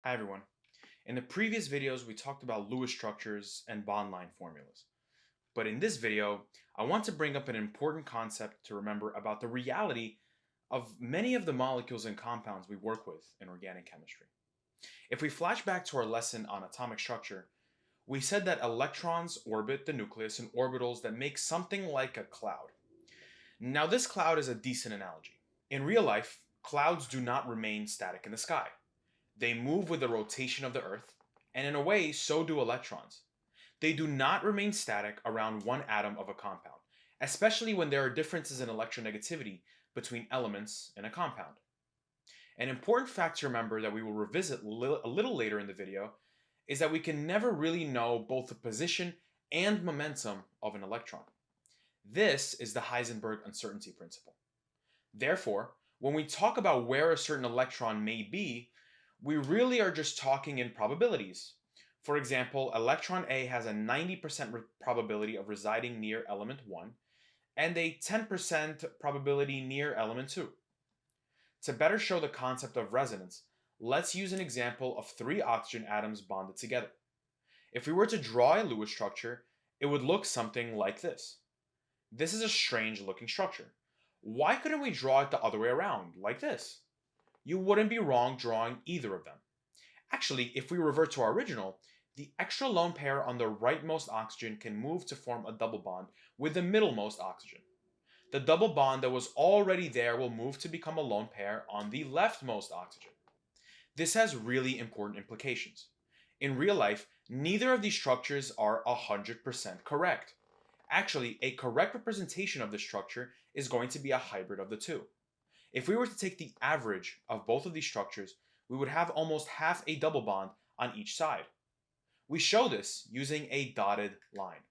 Hi everyone. In the previous videos, we talked about Lewis structures and bond line formulas. But in this video, I want to bring up an important concept to remember about the reality of many of the molecules and compounds we work with in organic chemistry. If we flash back to our lesson on atomic structure, we said that electrons orbit the nucleus in orbitals that make something like a cloud. Now, this cloud is a decent analogy. In real life, clouds do not remain static in the sky. They move with the rotation of the Earth, and in a way, so do electrons. They do not remain static around one atom of a compound, especially when there are differences in electronegativity between elements in a compound. An important fact to remember that we will revisit a little later in the video is that we can never really know both the position and momentum of an electron. This is the Heisenberg uncertainty principle. Therefore, when we talk about where a certain electron may be, we really are just talking in probabilities. For example, electron A has a 90% probability of residing near element 1 and a 10% probability near element 2. To better show the concept of resonance, let's use an example of three oxygen atoms bonded together. If we were to draw a Lewis structure, it would look something like this. This is a strange looking structure. Why couldn't we draw it the other way around, like this? You wouldn't be wrong drawing either of them. Actually, if we revert to our original, the extra lone pair on the rightmost oxygen can move to form a double bond with the middlemost oxygen. The double bond that was already there will move to become a lone pair on the leftmost oxygen. This has really important implications. In real life, neither of these structures are 100% correct. Actually, a correct representation of the structure is going to be a hybrid of the two. If we were to take the average of both of these structures, we would have almost half a double bond on each side. We show this using a dotted line.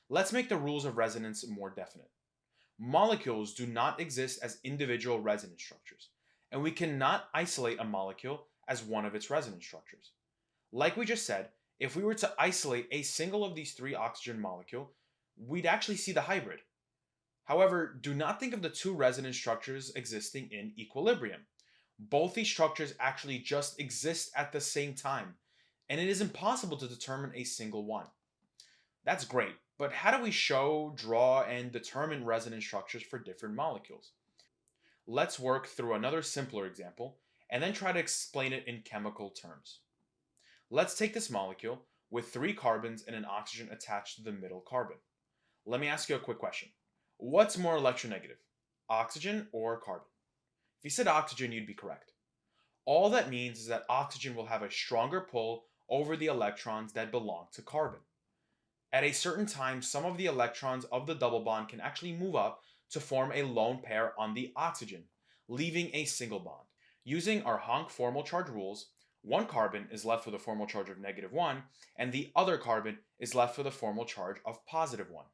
Let's make the rules of resonance more definite. Molecules do not exist as individual resonance structures, and we cannot isolate a molecule as one of its resonance structures. Like we just said, if we were to isolate a single of these three oxygen molecule, we'd actually see the hybrid. However, do not think of the two resonance structures existing in equilibrium. Both these structures actually just exist at the same time, and it is impossible to determine a single one. That's great, but how do we show, draw, and determine resonance structures for different molecules? Let's work through another simpler example, and then try to explain it in chemical terms. Let's take this molecule with three carbons and an oxygen attached to the middle carbon. Let me ask you a quick question. What's more electronegative, oxygen or carbon? If you said oxygen, you'd be correct. All that means is that oxygen will have a stronger pull over the electrons that belong to carbon. At a certain time, some of the electrons of the double bond can actually move up to form a lone pair on the oxygen, leaving a single bond. Using our Honk formal charge rules, one carbon is left with a formal charge of -1, and the other carbon is left with a formal charge of +1.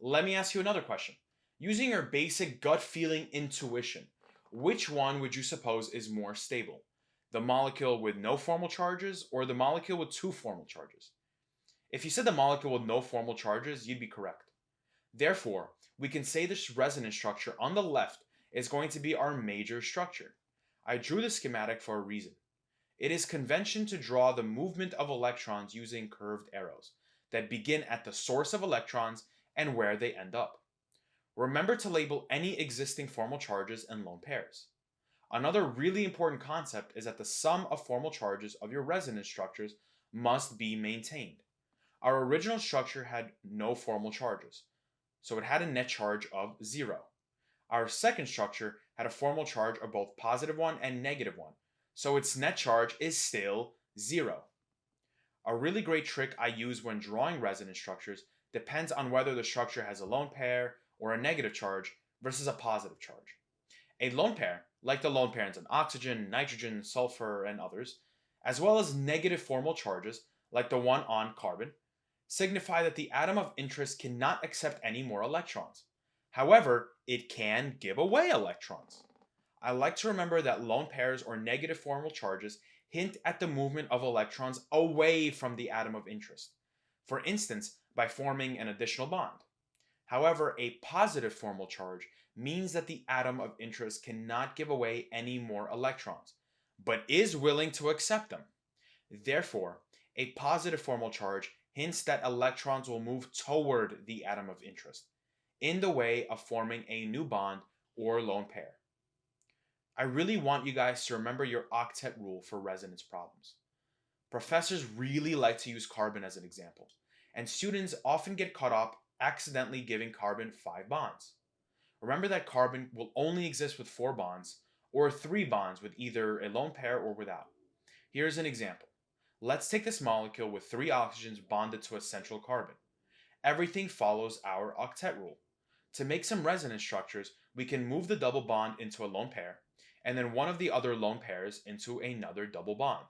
Let me ask you another question. Using your basic gut feeling intuition, which one would you suppose is more stable? The molecule with no formal charges or the molecule with two formal charges? If you said the molecule with no formal charges, you'd be correct. Therefore, we can say this resonance structure on the left is going to be our major structure. I drew the schematic for a reason. It is convention to draw the movement of electrons using curved arrows that begin at the source of electrons and where they end up. Remember to label any existing formal charges and lone pairs. Another really important concept is that the sum of formal charges of your resonance structures must be maintained. Our original structure had no formal charges, so it had a net charge of 0. Our second structure had a formal charge of both +1 and -1, so its net charge is still 0. A really great trick I use when drawing resonance structures depends on whether the structure has a lone pair or a negative charge versus a positive charge. A lone pair, like the lone pairs in oxygen, nitrogen, sulfur, and others, as well as negative formal charges, like the one on carbon, signify that the atom of interest cannot accept any more electrons. However, it can give away electrons. I like to remember that lone pairs or negative formal charges hint at the movement of electrons away from the atom of interest, for instance, by forming an additional bond. However, a positive formal charge means that the atom of interest cannot give away any more electrons, but is willing to accept them. Therefore, a positive formal charge hints that electrons will move toward the atom of interest in the way of forming a new bond or lone pair. I really want you guys to remember your octet rule for resonance problems. Professors really like to use carbon as an example, and students often get caught up accidentally giving carbon 5 bonds. Remember that carbon will only exist with 4 bonds, or 3 bonds with either a lone pair or without. Here's an example. Let's take this molecule with 3 oxygens bonded to a central carbon. Everything follows our octet rule. To make some resonance structures, we can move the double bond into a lone pair, and then one of the other lone pairs into another double bond.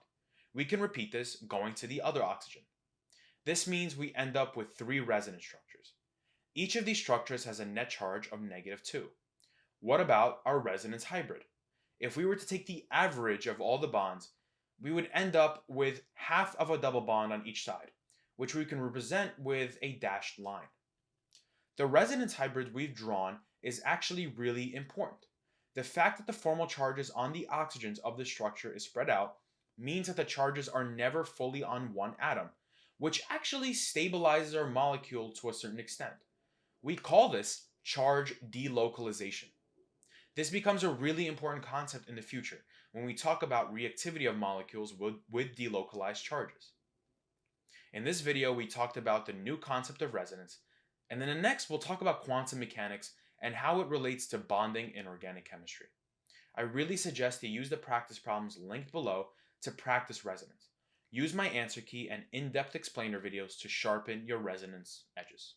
We can repeat this going to the other oxygen. This means we end up with 3 resonance structures. Each of these structures has a net charge of -2. What about our resonance hybrid? If we were to take the average of all the bonds, we would end up with half of a double bond on each side, which we can represent with a dashed line. The resonance hybrid we've drawn is actually really important. The fact that the formal charges on the oxygens of the structure is spread out means that the charges are never fully on one atom, which actually stabilizes our molecule to a certain extent. We call this charge delocalization. This becomes a really important concept in the future when we talk about reactivity of molecules with delocalized charges. In this video, we talked about the new concept of resonance, and then next we'll talk about quantum mechanics and how it relates to bonding in organic chemistry. I really suggest you use the practice problems linked below to practice resonance. Use my answer key and in-depth explainer videos to sharpen your resonance edges.